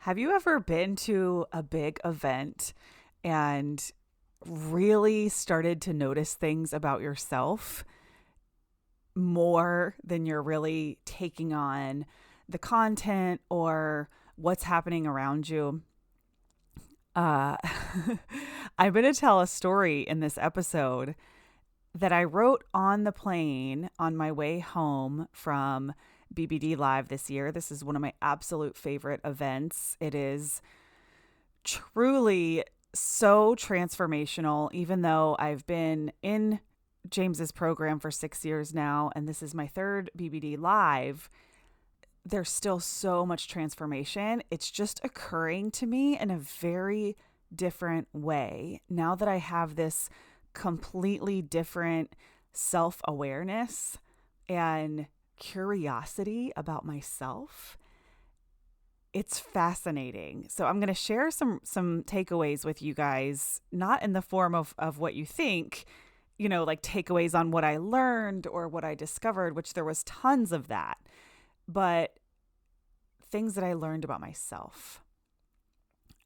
Have you ever been to a big event and really started to notice things about yourself more than you're really taking on the content or what's happening around you? Uh, I'm going to tell a story in this episode that I wrote on the plane on my way home from BBD Live this year. This is one of my absolute favorite events. It is truly so transformational, even though I've been in James's program for 6 years now, and this is my third BBD Live. There's still so much transformation. It's just occurring to me in a very different way now that I have this completely different self-awareness and curiosity about myself. It's fascinating. So I'm going to share some takeaways with you guys, not in the form of what you think, like takeaways on what I learned or what I discovered, which there was tons of that, but things that I learned about myself.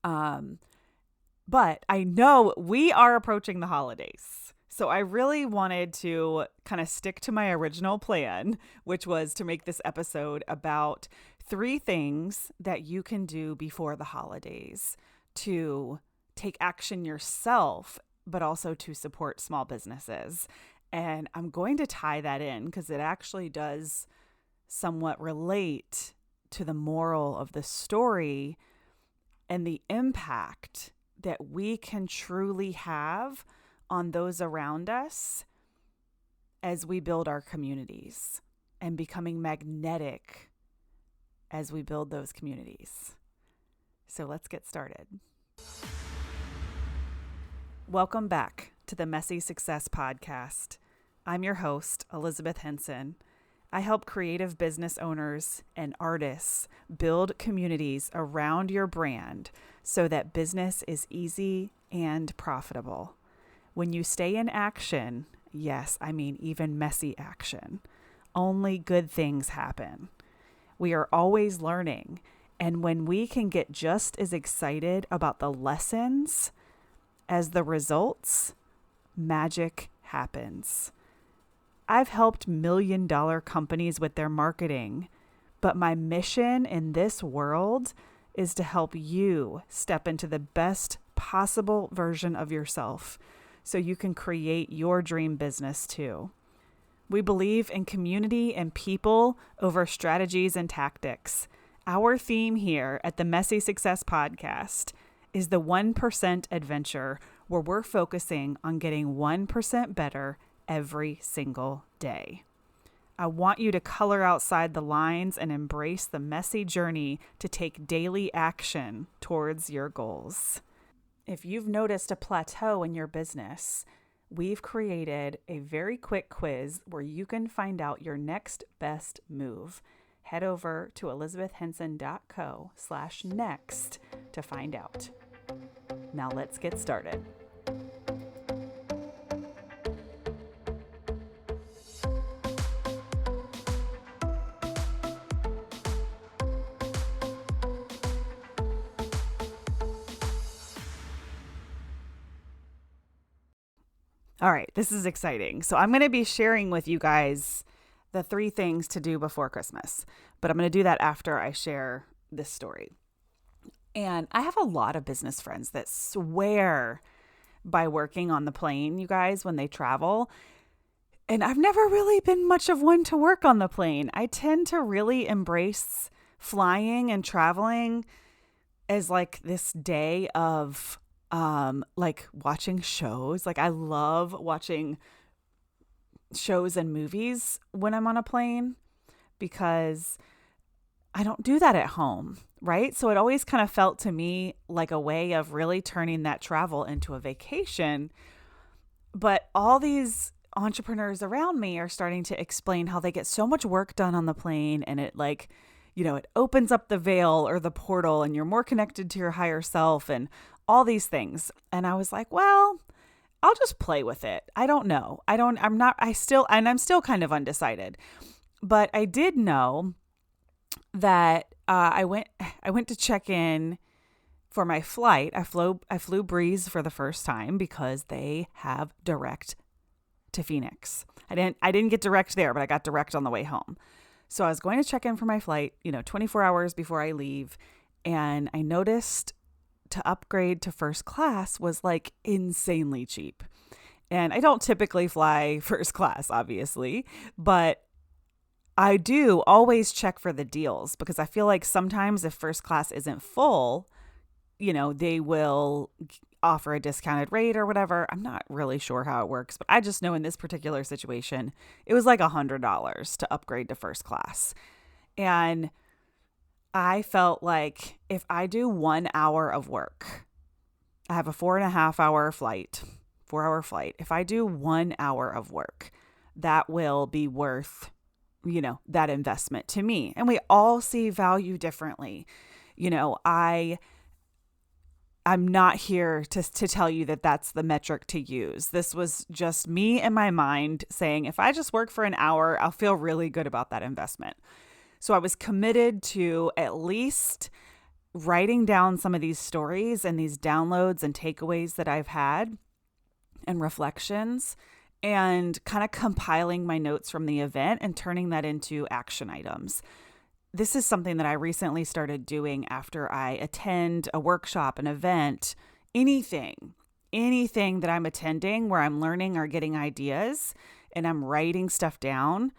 But I know we are approaching the holidays. So I really wanted to kind of stick to my original plan, which was to make this episode about 3 things that you can do before the holidays to take action yourself, but also to support small businesses. And I'm going to tie that in because it actually does somewhat relate to the moral of the story and the impact that we can truly have on those around us as we build our communities and becoming magnetic as we build those communities. So let's get started. Welcome back to the Messy Success Podcast. I'm your host, Elizabeth Henson. I help creative business owners and artists build communities around your brand so that business is easy and profitable. When you stay in action, yes, I mean even messy action, only good things happen. We are always learning, and when we can get just as excited about the lessons as the results, magic happens. I've helped million-dollar companies with their marketing, but my mission in this world is to help you step into the best possible version of yourself so you can create your dream business too. We believe in community and people over strategies and tactics. Our theme here at the Messy Success Podcast is the 1% adventure, where we're focusing on getting 1% better every single day. I want you to color outside the lines and embrace the messy journey to take daily action towards your goals. If you've noticed a plateau in your business, we've created a very quick quiz where you can find out your next best move. Head over to elizabethhenson.co/next to find out. Now let's get started. All right, this is exciting. So I'm going to be sharing with you guys the 3 things to do before Christmas, but I'm going to do that after I share this story. And I have a lot of business friends that swear by working on the plane, you guys, when they travel. And I've never really been much of one to work on the plane. I tend to really embrace flying and traveling as like this day of like watching shows. Like I love watching shows and movies when I'm on a plane because I don't do that at home, right? So it always kind of felt to me like a way of really turning that travel into a vacation. But all these entrepreneurs around me are starting to explain how they get so much work done on the plane, and it it opens up the veil or the portal and you're more connected to your higher self and all these things. And I was like, well, I'll just play with it. I don't know. I'm still kind of undecided. But I did know that I went to check in for my flight. I flew Breeze for the first time because they have direct to Phoenix. I didn't get direct there, but I got direct on the way home. So I was going to check in for my flight, 24 hours before I leave, and I noticed to upgrade to first class was like insanely cheap. And I don't typically fly first class, obviously, but I do always check for the deals because I feel like sometimes if first class isn't full, they will offer a discounted rate or whatever. I'm not really sure how it works, but I just know in this particular situation, it was like $100 to upgrade to first class. And I felt like if I do 1 hour of work, I have a 4.5 hour flight, 4 hour flight. If I do 1 hour of work, that will be worth, that investment to me. And we all see value differently. I'm not here to tell you that that's the metric to use. This was just me in my mind saying, if I just work for an hour, I'll feel really good about that investment. So I was committed to at least writing down some of these stories and these downloads and takeaways that I've had and reflections and kind of compiling my notes from the event and turning that into action items. This is something that I recently started doing after I attend a workshop, an event, anything that I'm attending where I'm learning or getting ideas and I'm writing stuff down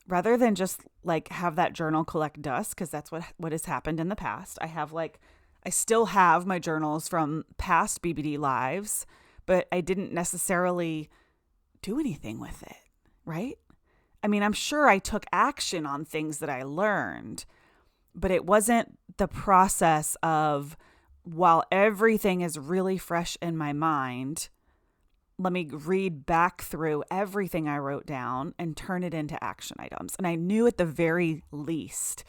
rather than just like have that journal collect dust, because that's what has happened in the past. I still have my journals from past BBD lives, but I didn't necessarily do anything with it, right? I mean, I'm sure I took action on things that I learned, but it wasn't the process of, while everything is really fresh in my mind, let me read back through everything I wrote down and turn it into action items. And I knew at the very least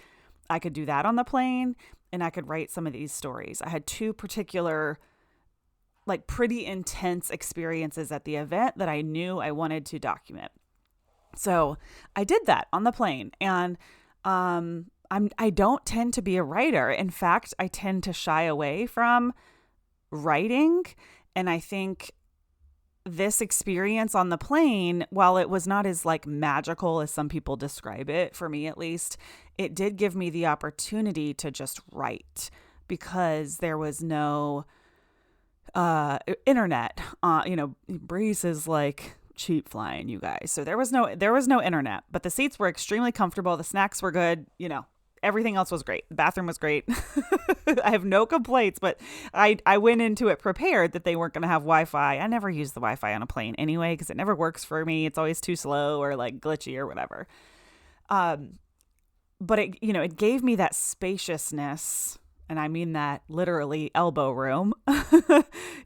I could do that on the plane and I could write some of these stories. I had two particular, like pretty intense experiences at the event that I knew I wanted to document. So I did that on the plane, and I don't tend to be a writer. In fact, I tend to shy away from writing, and I think this experience on the plane, while it was not as like magical as some people describe it, for me at least, it did give me the opportunity to just write because there was no internet. Breeze is like cheap flying, you guys. So there was no internet, but the seats were extremely comfortable. The snacks were good. Everything else was great. The bathroom was great. I have no complaints, but I went into it prepared that they weren't going to have Wi-Fi. I never use the Wi-Fi on a plane anyway, because it never works for me. It's always too slow or like glitchy or whatever. But it gave me that spaciousness, and I mean that literally elbow room,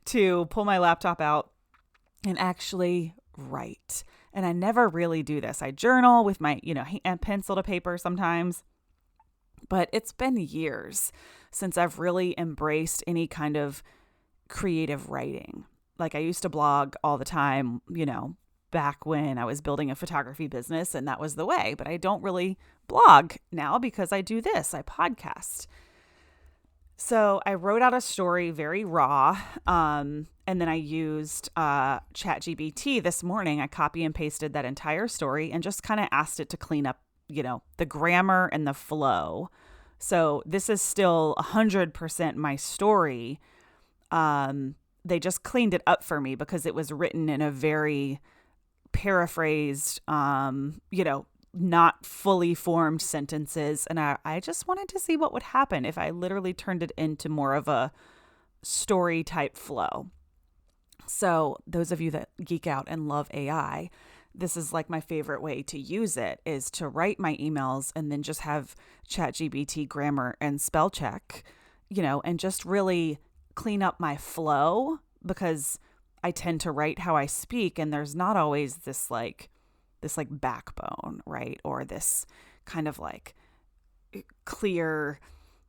to pull my laptop out and actually write. And I never really do this. I journal with my, pencil to paper sometimes, but it's been years since I've really embraced any kind of creative writing. Like I used to blog all the time, back when I was building a photography business, and that was the way, but I don't really blog now because I do this, I podcast. So I wrote out a story very raw, and then I used ChatGPT this morning. I copy and pasted that entire story and just kind of asked it to clean up, the grammar and the flow. So this is still 100% my story. They just cleaned it up for me because it was written in a very paraphrased, not fully formed sentences. And I just wanted to see what would happen if I literally turned it into more of a story type flow. So those of you that geek out and love AI, this is like my favorite way to use it, is to write my emails and then just have ChatGPT grammar and spell check, and just really clean up my flow, because I tend to write how I speak, and there's not always this backbone, right? Or this kind of like clear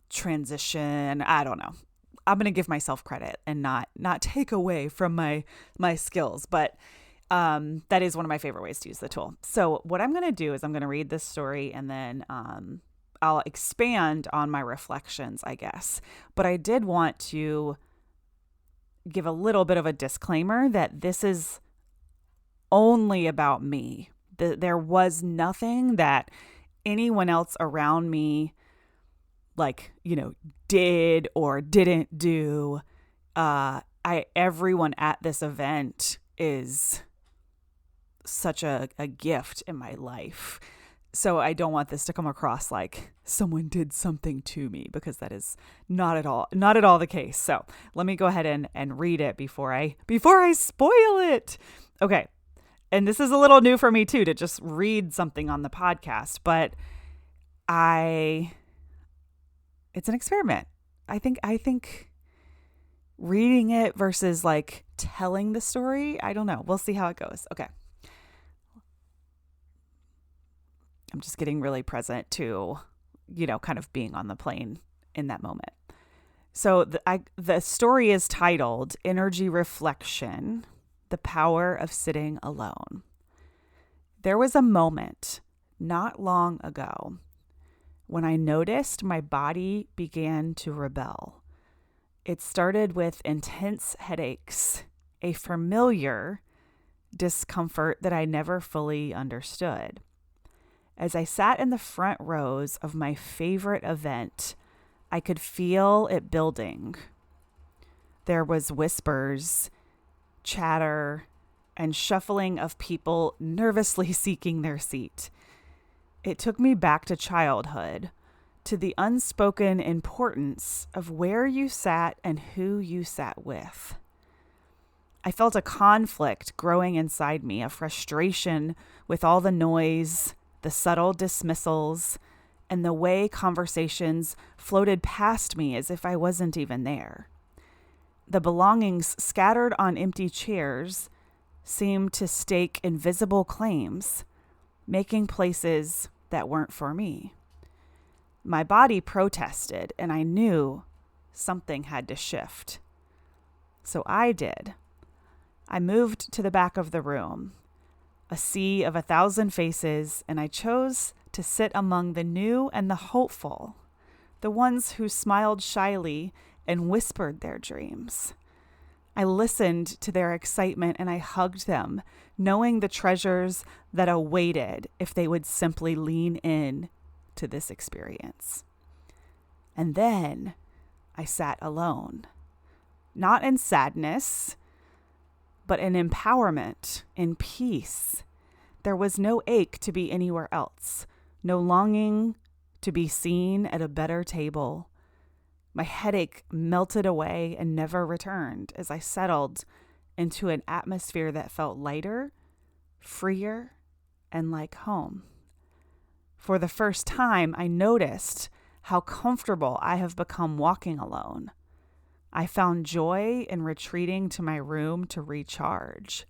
transition. I don't know. I'm going to give myself credit and not take away from my skills, but that is one of my favorite ways to use the tool. So what I'm going to do is I'm going to read this story, and then I'll expand on my reflections, I guess. But I did want to give a little bit of a disclaimer that this is only about me. There was nothing that anyone else around me, like, did or didn't do. Everyone at this event is such a gift in my life. So I don't want this to come across like someone did something to me, because that is not at all the case. So let me go ahead and read it before I spoil it. Okay. And this is a little new for me too, to just read something on the podcast, but it's an experiment. I think reading it versus like telling the story, I don't know. We'll see how it goes. Okay. I'm just getting really present to, kind of being on the plane in that moment. So the story is titled Energy Reflection, The Power of Sitting Alone. There was a moment not long ago when I noticed my body began to rebel. It started with intense headaches, a familiar discomfort that I never fully understood. As I sat in the front rows of my favorite event, I could feel it building. There was whispers, chatter, and shuffling of people nervously seeking their seat. It took me back to childhood, to the unspoken importance of where you sat and who you sat with. I felt a conflict growing inside me, a frustration with all the noise, the subtle dismissals, and the way conversations floated past me as if I wasn't even there. The belongings scattered on empty chairs seemed to stake invisible claims, making places that weren't for me. My body protested, and I knew something had to shift. So I did. I moved to the back of the room, a sea of 1,000 faces, and I chose to sit among the new and the hopeful, the ones who smiled shyly and whispered their dreams. I listened to their excitement and I hugged them, knowing the treasures that awaited if they would simply lean in to this experience. And then I sat alone, not in sadness, but in empowerment, in peace. There was no ache to be anywhere else, no longing to be seen at a better table. My headache melted away and never returned as I settled into an atmosphere that felt lighter, freer, and like home. For the first time, I noticed how comfortable I have become walking alone. I found joy in retreating to my room to recharge,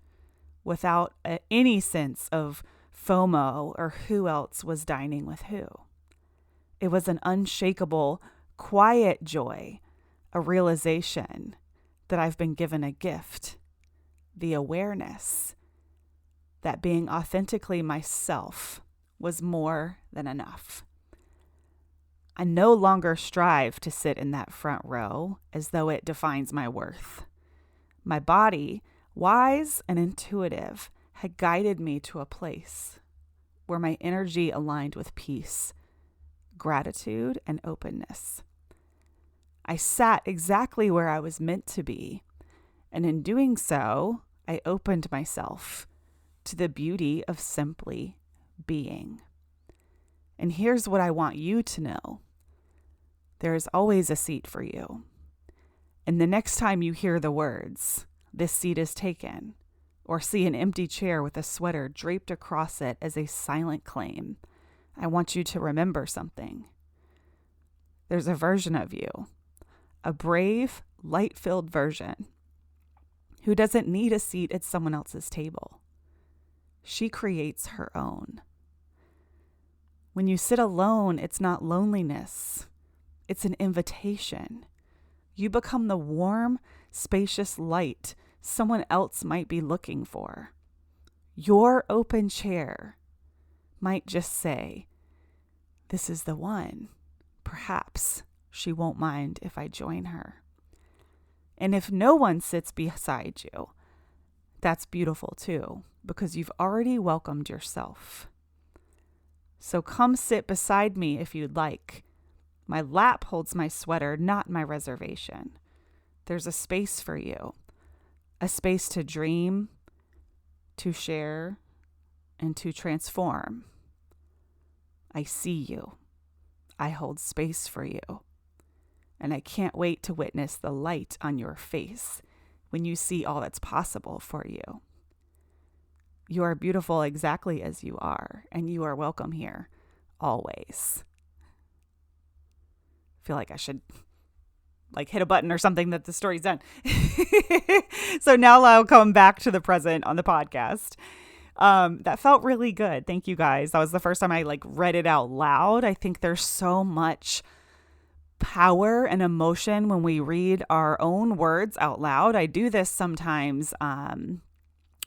without any sense of FOMO or who else was dining with who. It was an unshakable, quiet joy, a realization that I've been given a gift, the awareness that being authentically myself was more than enough. I no longer strive to sit in that front row as though it defines my worth. My body, wise and intuitive, had guided me to a place where my energy aligned with peace, gratitude, and openness. I sat exactly where I was meant to be, and in doing so, I opened myself to the beauty of simply being. And here's what I want you to know. There is always a seat for you. And the next time you hear the words, "This seat is taken," or see an empty chair with a sweater draped across it as a silent claim, I want you to remember something. There's a version of you, a brave, light-filled version, who doesn't need a seat at someone else's table. She creates her own. When you sit alone, it's not loneliness. It's an invitation. You become the warm, spacious light someone else might be looking for. Your open chair might just say, this is the one. Perhaps she won't mind if I join her. And if no one sits beside you, that's beautiful too, because you've already welcomed yourself. So come sit beside me if you'd like. My lap holds my sweater, not my reservation. There's a space for you, a space to dream, to share, and to transform. I see you. I hold space for you. And I can't wait to witness the light on your face when you see all that's possible for you. You are beautiful exactly as you are, and you are welcome here always. I feel like I should hit a button or something that the story's done. So now I'll come back to the present on the podcast. That felt really good. Thank you guys. That was the first time I read it out loud. I think there's so much power and emotion when we read our own words out loud. I do this sometimes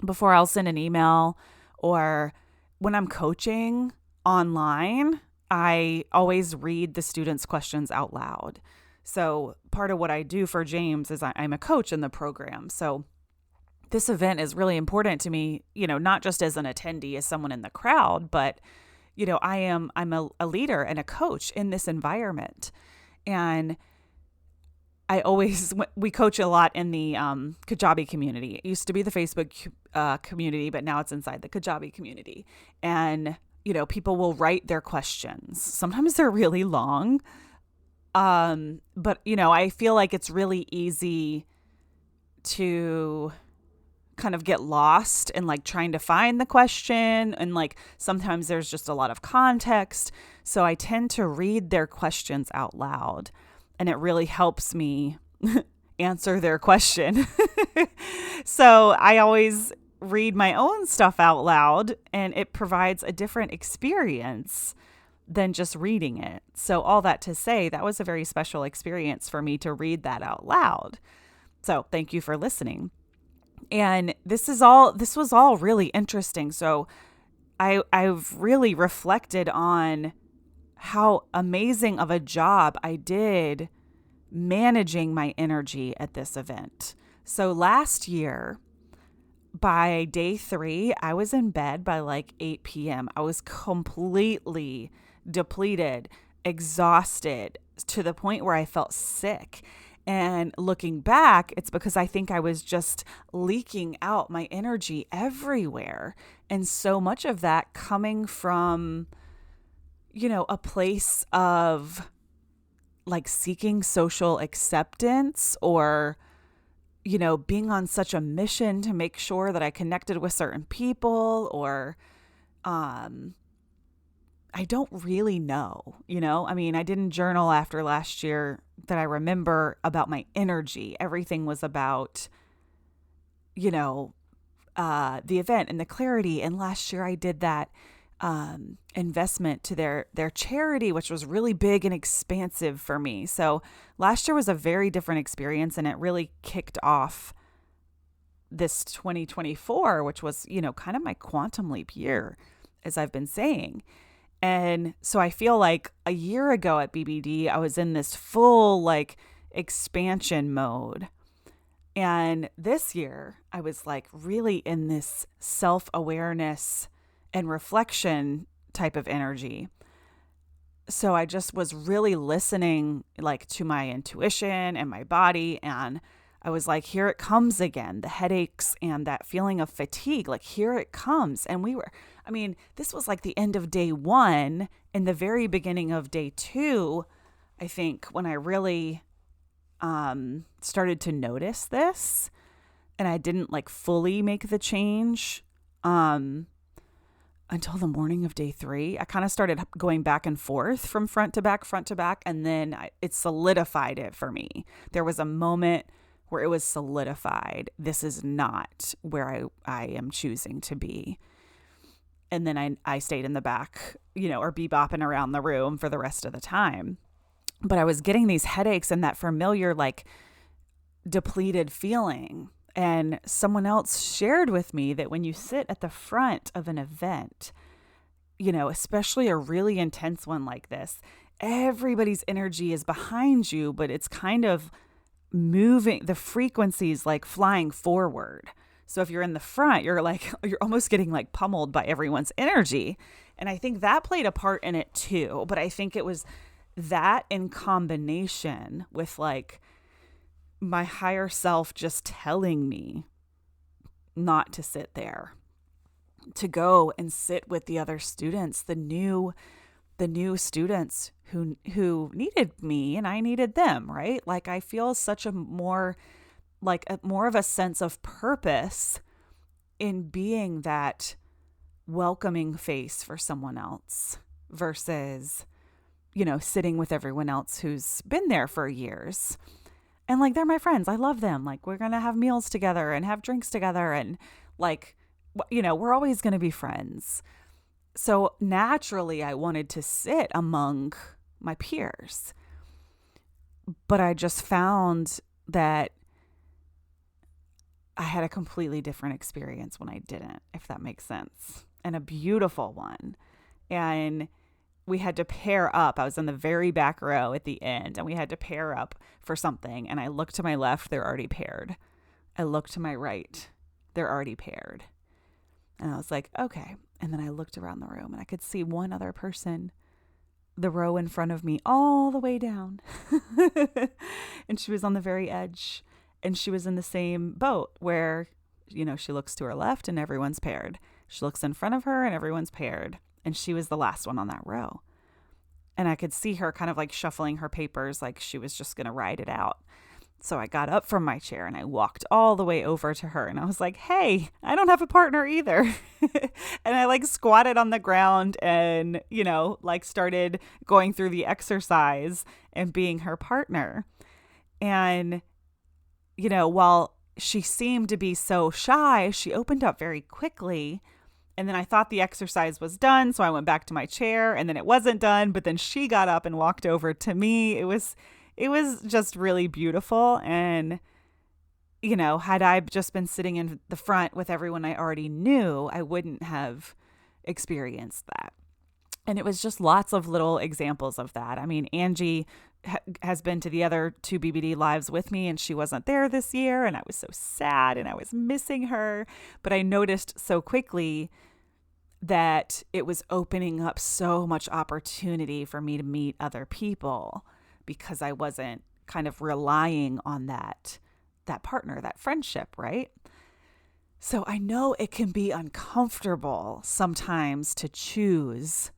before I'll send an email, or when I'm coaching online, I always read the students' questions out loud. So part of what I do for James is I'm a coach in the program. So this event is really important to me, not just as an attendee, as someone in the crowd, but, I'm a leader and a coach in this environment. And we coach a lot in the Kajabi community. It used to be the Facebook community, but now it's inside the Kajabi community. And, people will write their questions. Sometimes they're really long. But, I feel like it's really easy to kind of get lost in trying to find the question. And sometimes there's just a lot of context. So I tend to read their questions out loud, and it really helps me answer their question. So I always read my own stuff out loud, and it provides a different experience than just reading it. So all that to say, that was a very special experience for me to read that out loud. So thank you for listening. And this was all really interesting. So I've really reflected on how amazing of a job I did managing my energy at this event. So last year, by day 3, I was in bed by 8 p.m. I was completely depleted, exhausted, to the point where I felt sick. And looking back, it's because I think I was just leaking out my energy everywhere. And so much of that coming from, a place of seeking social acceptance, or, being on such a mission to make sure that I connected with certain people, or, I don't really know, I didn't journal after last year that I remember about my energy. Everything was about, the event and the clarity. And last year I did that investment to their charity, which was really big and expansive for me. So last year was a very different experience, and it really kicked off this 2024, which was, kind of my quantum leap year, as I've been saying. And so I feel like a year ago at BBD, I was in this full expansion mode. And this year I was really in this self-awareness and reflection type of energy. So I just was really listening to my intuition and my body. And I was here it comes again, the headaches and that feeling of fatigue, here it comes. And this was the end of day 1 and the very beginning of day 2, I think, when I really started to notice this. And I didn't like fully make the change until the morning of day 3. I kind of started going back and forth from front to back, and then it solidified it for me. There was a moment where it was solidified. This is not where I am choosing to be. And then I stayed in the back, or bebopping around the room for the rest of the time. But I was getting these headaches and that familiar, depleted feeling. And someone else shared with me that when you sit at the front of an event, especially a really intense one like this, everybody's energy is behind you, but it's kind of moving, the frequencies like flying forward. So if you're in the front, you're almost getting like pummeled by everyone's energy. And I think that played a part in it too. But I think it was that in combination with like my higher self just telling me not to sit there, to go and sit with the other students, the new students who needed me and I needed them, right? Like I feel such a more of a sense of purpose in being that welcoming face for someone else versus, sitting with everyone else who's been there for years. And like, they're my friends. I love them. Like, we're going to have meals together and have drinks together. And like, we're always going to be friends. So naturally, I wanted to sit among my peers. But I just found that I had a completely different experience when I didn't, if that makes sense. And a beautiful one. And we had to pair up. I was in the very back row at the end, and we had to pair up for something. And I looked to my left, they're already paired. I looked to my right, they're already paired. And I was like, okay. And then I looked around the room and I could see one other person, the row in front of me, all the way down. And she was on the very edge. And she was in the same boat where, she looks to her left and everyone's paired. She looks in front of her and everyone's paired. And she was the last one on that row. And I could see her kind of like shuffling her papers like she was just going to ride it out. So I got up from my chair and I walked all the way over to her and I was like, hey, I don't have a partner either. And I like squatted on the ground and, started going through the exercise and being her partner. And, while she seemed to be so shy, she opened up very quickly. And then I thought the exercise was done. So I went back to my chair and then it wasn't done. But then she got up and walked over to me. It was just really beautiful. And, had I just been sitting in the front with everyone I already knew, I wouldn't have experienced that. And it was just lots of little examples of that. I mean, Angie has been to the other 2 BBD lives with me and she wasn't there this year. And I was so sad and I was missing her. But I noticed so quickly that it was opening up so much opportunity for me to meet other people because I wasn't kind of relying on that partner, that friendship, right? So I know it can be uncomfortable sometimes to choose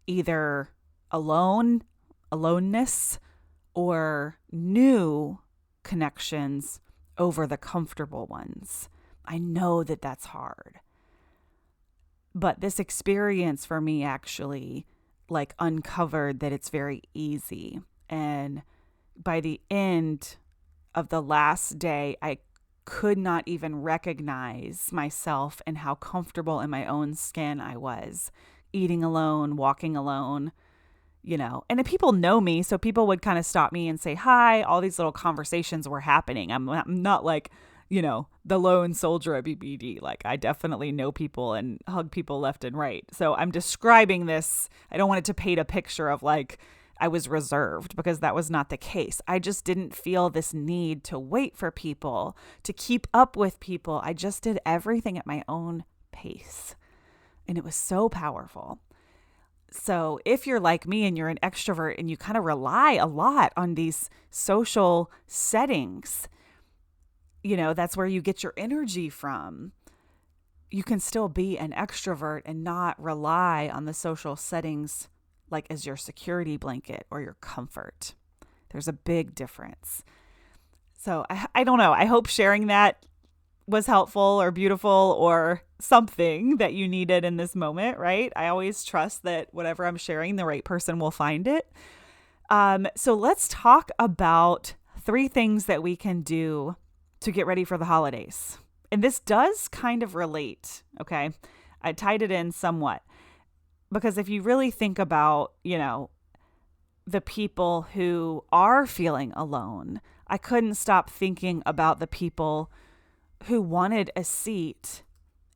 either aloneness or new connections over the comfortable ones. I know that that's hard. But this experience for me actually like uncovered that it's very easy. And by the end of the last day, I could not even recognize myself and how comfortable in my own skin I was, eating alone, walking alone, and then people know me. So people would kind of stop me and say, hi, all these little conversations were happening. I'm not like, the lone soldier at BBD. Like I definitely know people and hug people left and right. So I'm describing this. I don't want it to paint a picture of like, I was reserved because that was not the case. I just didn't feel this need to wait for people, to keep up with people. I just did everything at my own pace. And it was so powerful. So if you're like me and you're an extrovert and you kind of rely a lot on these social settings, that's where you get your energy from. You can still be an extrovert and not rely on the social settings like as your security blanket or your comfort. There's a big difference. So I don't know. I hope sharing that was helpful or beautiful or something that you needed in this moment, right? I always trust that whatever I'm sharing, the right person will find it. So let's talk about 3 things that we can do to get ready for the holidays. And this does kind of relate, okay? I tied it in somewhat. Because if you really think about, the people who are feeling alone, I couldn't stop thinking about the people who wanted a seat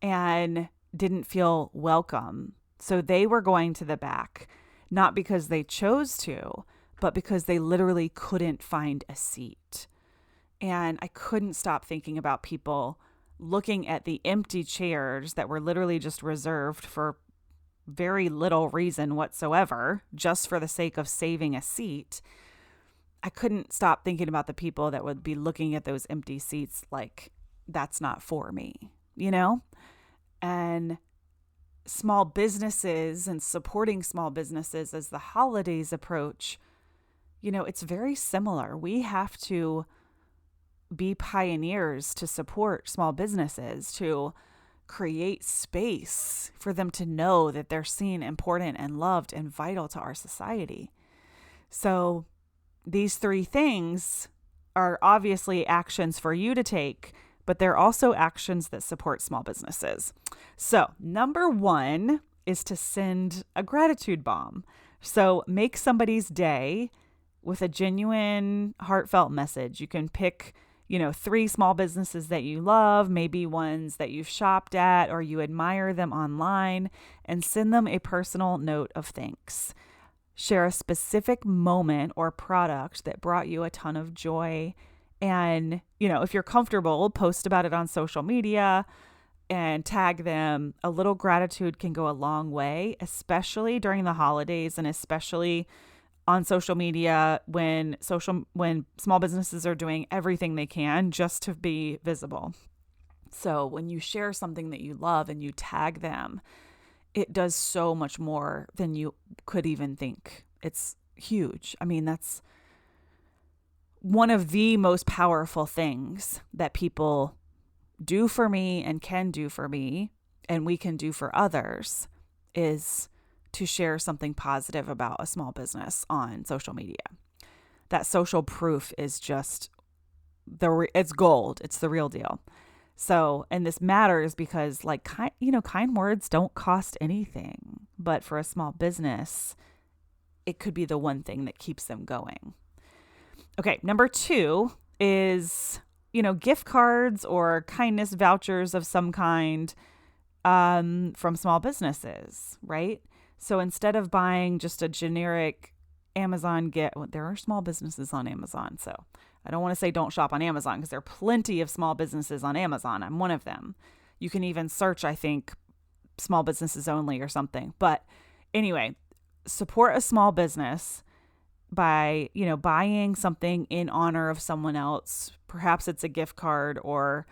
and didn't feel welcome So they were going to the back, not because they chose to, but because they literally couldn't find a seat. And I couldn't stop thinking about people looking at the empty chairs that were literally just reserved for very little reason whatsoever, just for the sake of saving a seat. I couldn't stop thinking about the people that would be looking at those empty seats like, that's not for me, And small businesses and supporting small businesses as the holidays approach, it's very similar. We have to be pioneers to support small businesses, to create space for them to know that they're seen, important, and loved and vital to our society. So these 3 things are obviously actions for you to take, but they're also actions that support small businesses. So number 1 is to send a gratitude bomb. So make somebody's day with a genuine, heartfelt message. You can pick 3 small businesses that you love, maybe ones that you've shopped at or you admire them online, and send them a personal note of thanks. Share a specific moment or product that brought you a ton of joy. And, if you're comfortable, post about it on social media and tag them. A little gratitude can go a long way, especially during the holidays and especially on social media when small businesses are doing everything they can just to be visible. So when you share something that you love and you tag them, it does so much more than you could even think. It's huge. I mean, that's one of the most powerful things that people do for me and can do for me, and we can do for others, is to share something positive about a small business on social media. That social proof is just it's gold. It's the real deal. So, and this matters because kind words don't cost anything, but for a small business, it could be the one thing that keeps them going. Okay. Number 2 is, gift cards or kindness vouchers of some kind, from small businesses, right? So instead of buying just a generic Amazon gift, there are small businesses on Amazon. So I don't want to say don't shop on Amazon because there are plenty of small businesses on Amazon. I'm one of them. You can even search, I think, small businesses only or something. But anyway, support a small business by, buying something in honor of someone else. Perhaps it's a gift card or,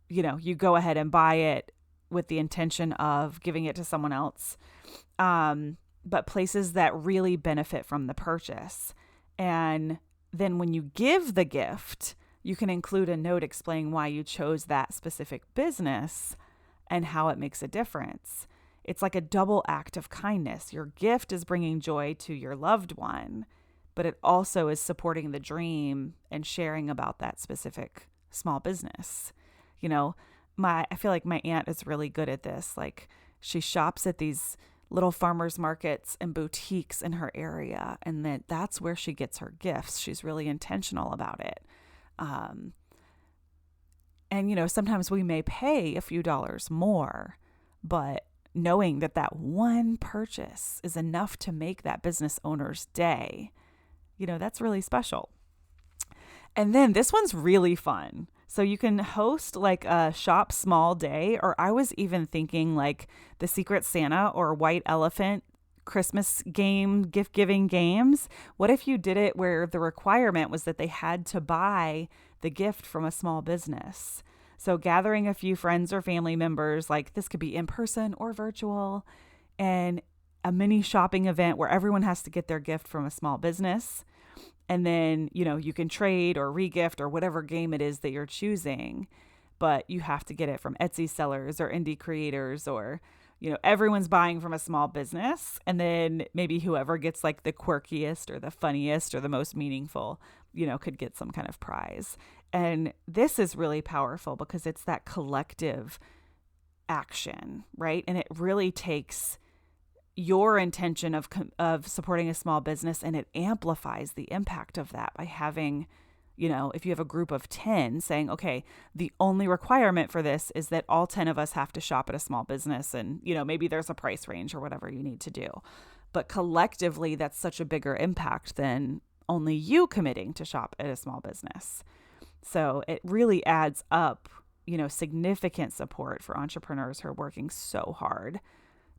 you go ahead and buy it with the intention of giving it to someone else. But places that really benefit from the purchase. And then when you give the gift, you can include a note explaining why you chose that specific business and how it makes a difference. It's like a double act of kindness. Your gift is bringing joy to your loved one, but it also is supporting the dream and sharing about that specific small business. I feel like my aunt is really good at this. Like, she shops at these little farmers markets and boutiques in her area, and that's where she gets her gifts. She's really intentional about it. And sometimes we may pay a few dollars more, but knowing that one purchase is enough to make that business owner's day, that's really special. And then this one's really fun. So you can host like a shop small day, or I was even thinking like the Secret Santa or White Elephant Christmas game, gift giving games. What if you did it where the requirement was that they had to buy the gift from a small business? So gathering a few friends or family members, like this could be in person or virtual, and a mini shopping event where everyone has to get their gift from a small business. And then, you can trade or regift or whatever game it is that you're choosing, but you have to get it from Etsy sellers or indie creators, or, everyone's buying from a small business. And then maybe whoever gets like the quirkiest or the funniest or the most meaningful, could get some kind of prize. And this is really powerful because it's that collective action, right? And it really takes your intention of supporting a small business, and it amplifies the impact of that by having if you have a group of 10, saying, okay, the only requirement for this is that all 10 of us have to shop at a small business, and, maybe there's a price range or whatever you need to do. But collectively, that's such a bigger impact than only you committing to shop at a small business. So it really adds up, significant support for entrepreneurs who are working so hard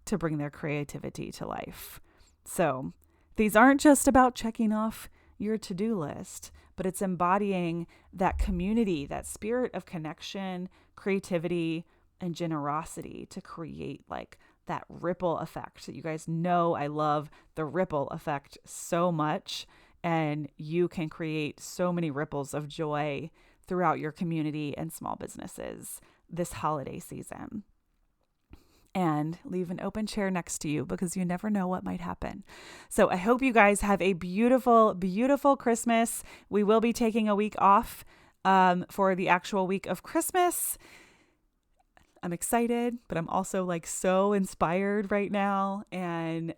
to bring their creativity to life. So these aren't just about checking off your to-do list, but it's embodying that community, that spirit of connection, creativity, and generosity to create like that ripple effect. You guys know I love the ripple effect so much, and you can create so many ripples of joy throughout your community and small businesses this holiday season. And leave an open chair next to you because you never know what might happen. So I hope you guys have a beautiful, beautiful Christmas. We will be taking a week off for the actual week of Christmas. I'm excited, but I'm also like so inspired right now. And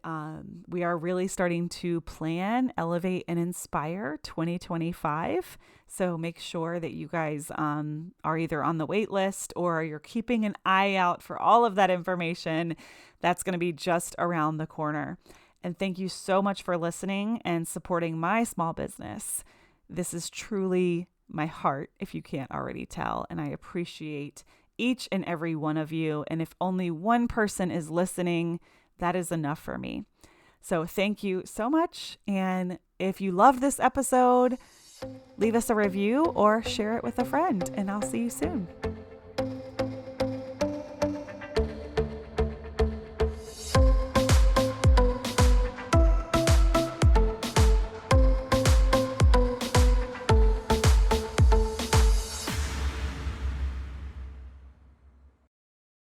we are really starting to plan, elevate, and inspire 2025. So make sure that you guys are either on the wait list or you're keeping an eye out for all of that information. That's going to be just around the corner. And thank you so much for listening and supporting my small business. This is truly my heart, if you can't already tell. And I appreciate each and every one of you. And if only one person is listening, that is enough for me. So thank you so much. And if you love this episode, leave us a review or share it with a friend, and I'll see you soon.